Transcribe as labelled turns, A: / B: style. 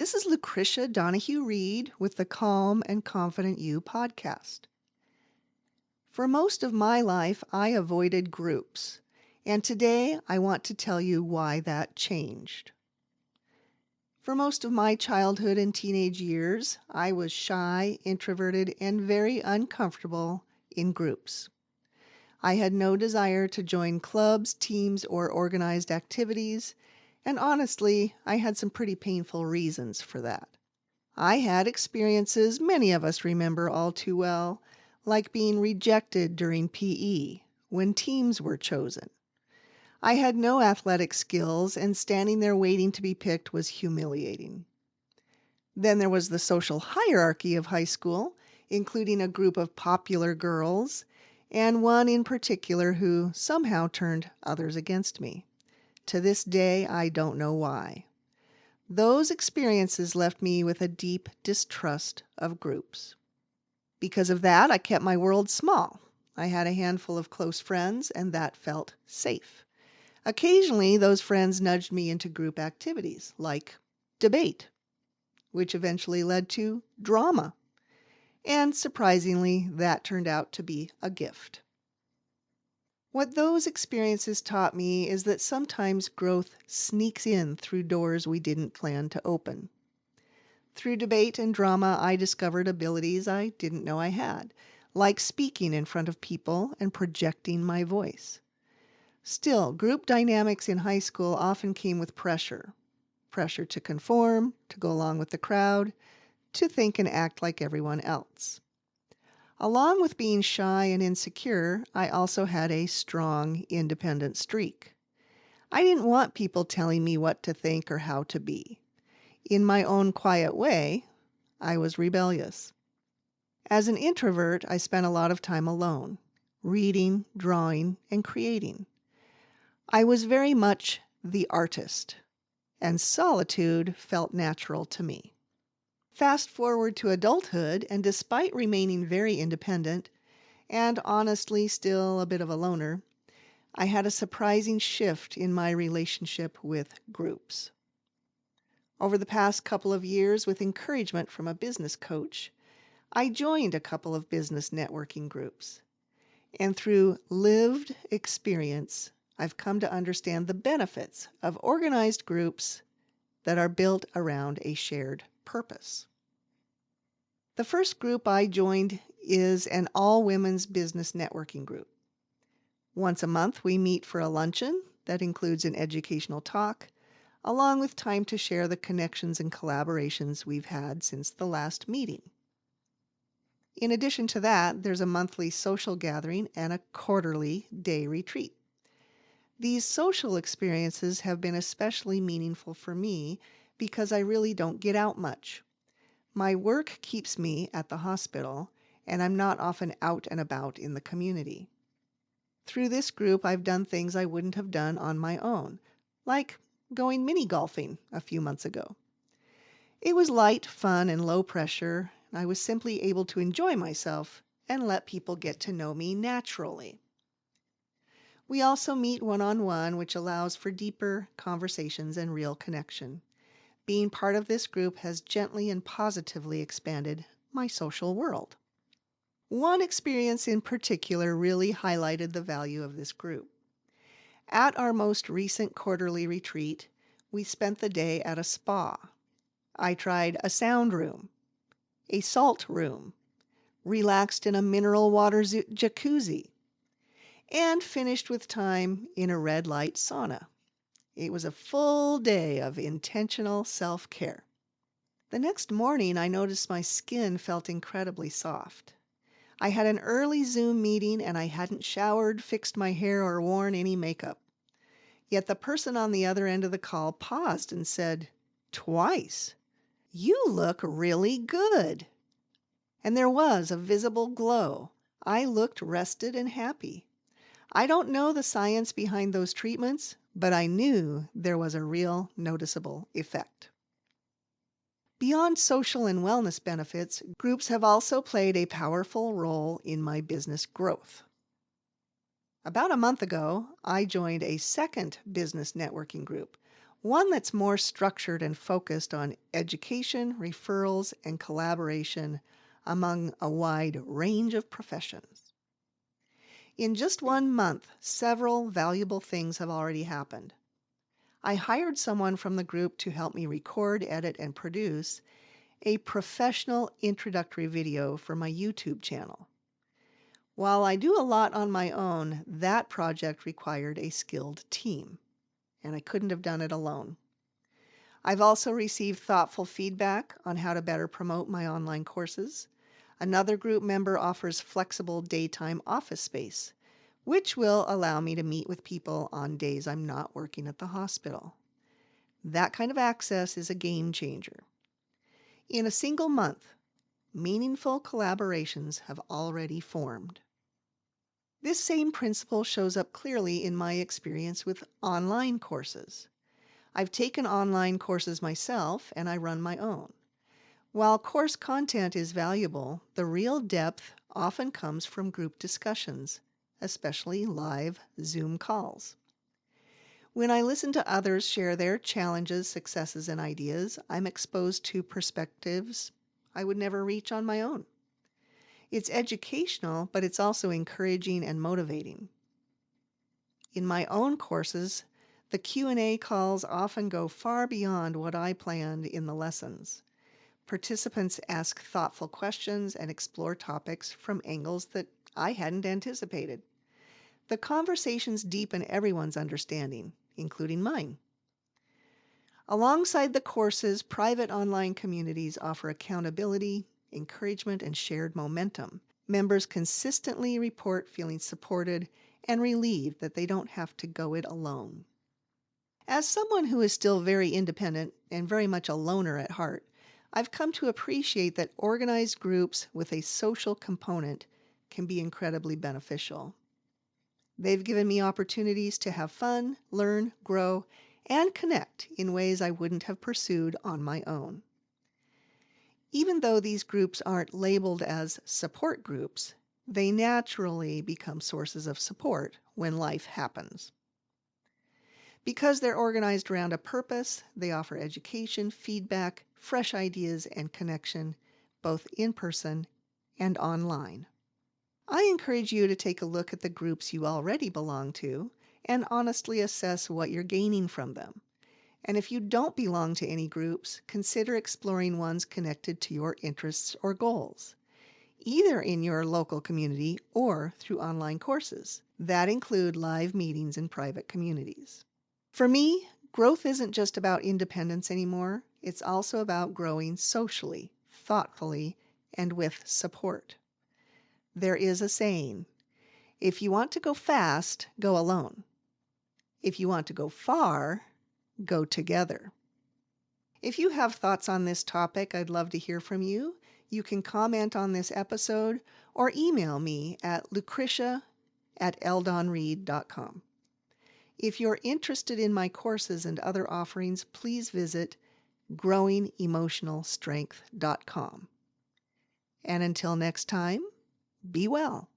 A: This is Lucretia Donahue-Reed with the Calm and Confident You podcast. For most of my life, I avoided groups, and today I want to tell you why that changed. For most of my childhood and teenage years, I was shy, introverted, and very uncomfortable in groups. I had no desire to join clubs, teams, or organized activities, and honestly, I had some pretty painful reasons for that. I had experiences many of us remember all too well, like being rejected during PE when teams were chosen. I had no athletic skills, and standing there waiting to be picked was humiliating. Then there was the social hierarchy of high school, including a group of popular girls, and one in particular who somehow turned others against me. To this day, I don't know why. Those experiences left me with a deep distrust of groups. Because of that, I kept my world small. I had a handful of close friends, and that felt safe. Occasionally, those friends nudged me into group activities, like debate, which eventually led to drama. And surprisingly, that turned out to be a gift. What those experiences taught me is that sometimes growth sneaks in through doors we didn't plan to open. Through debate and drama, I discovered abilities I didn't know I had, like speaking in front of people and projecting my voice. Still, group dynamics in high school often came with pressure. Pressure to conform, to go along with the crowd, to think and act like everyone else. Along with being shy and insecure, I also had a strong, independent streak. I didn't want people telling me what to think or how to be. In my own quiet way, I was rebellious. As an introvert, I spent a lot of time alone, reading, drawing, and creating. I was very much the artist, and solitude felt natural to me. Fast forward to adulthood, and despite remaining very independent, and honestly still a bit of a loner, I had a surprising shift in my relationship with groups. Over the past couple of years, with encouragement from a business coach, I joined a couple of business networking groups. And through lived experience, I've come to understand the benefits of organized groups that are built around a shared purpose. The first group I joined is an all-women's business networking group. Once a month, we meet for a luncheon that includes an educational talk, along with time to share the connections and collaborations we've had since the last meeting. In addition to that, there's a monthly social gathering and a quarterly day retreat. These social experiences have been especially meaningful for me because I really don't get out much. My work keeps me at the hospital, and I'm not often out and about in the community. Through this group, I've done things I wouldn't have done on my own, like going mini golfing a few months ago. It was light, fun, and low pressure. I was simply able to enjoy myself and let people get to know me naturally. We also meet one-on-one, which allows for deeper conversations and real connection. Being part of this group has gently and positively expanded my social world. One experience in particular really highlighted the value of this group. At our most recent quarterly retreat, we spent the day at a spa. I tried a sound room, a salt room, relaxed in a mineral water jacuzzi, and finished with time in a red light sauna. It was a full day of intentional self-care. The next morning, I noticed my skin felt incredibly soft. I had an early Zoom meeting and I hadn't showered, fixed my hair, or worn any makeup. Yet the person on the other end of the call paused and said, twice, "You look really good." And there was a visible glow. I looked rested and happy. I don't know the science behind those treatments, but I knew there was a real noticeable effect. Beyond social and wellness benefits, groups have also played a powerful role in my business growth. About a month ago, I joined a second business networking group, one that's more structured and focused on education, referrals, and collaboration among a wide range of professions. In just 1 month, several valuable things have already happened. I hired someone from the group to help me record, edit, and produce a professional introductory video for my YouTube channel. While I do a lot on my own, that project required a skilled team, and I couldn't have done it alone. I've also received thoughtful feedback on how to better promote my online courses. Another group member offers flexible daytime office space, which will allow me to meet with people on days I'm not working at the hospital. That kind of access is a game changer. In a single month, meaningful collaborations have already formed. This same principle shows up clearly in my experience with online courses. I've taken online courses myself, and I run my own. While course content is valuable, the real depth often comes from group discussions, especially live Zoom calls. When I listen to others share their challenges, successes, and ideas, I'm exposed to perspectives I would never reach on my own. It's educational, but it's also encouraging and motivating. In my own courses, the Q&A calls often go far beyond what I planned in the lessons. Participants ask thoughtful questions and explore topics from angles that I hadn't anticipated. The conversations deepen everyone's understanding, including mine. Alongside the courses, private online communities offer accountability, encouragement, and shared momentum. Members consistently report feeling supported and relieved that they don't have to go it alone. As someone who is still very independent and very much a loner at heart, I've come to appreciate that organized groups with a social component can be incredibly beneficial. They've given me opportunities to have fun, learn, grow, and connect in ways I wouldn't have pursued on my own. Even though these groups aren't labeled as support groups, they naturally become sources of support when life happens. Because they're organized around a purpose, they offer education, feedback, fresh ideas, and connection, both in person and online. I encourage you to take a look at the groups you already belong to and honestly assess what you're gaining from them. And if you don't belong to any groups, consider exploring ones connected to your interests or goals, either in your local community or through online courses that include live meetings in private communities. For me, growth isn't just about independence anymore. It's also about growing socially, thoughtfully, and with support. There is a saying, if you want to go fast, go alone. If you want to go far, go together. If you have thoughts on this topic, I'd love to hear from you. You can comment on this episode or email me at lucretia@eldonreed.com. If you're interested in my courses and other offerings, please visit growingemotionalstrength.com. And until next time, be well.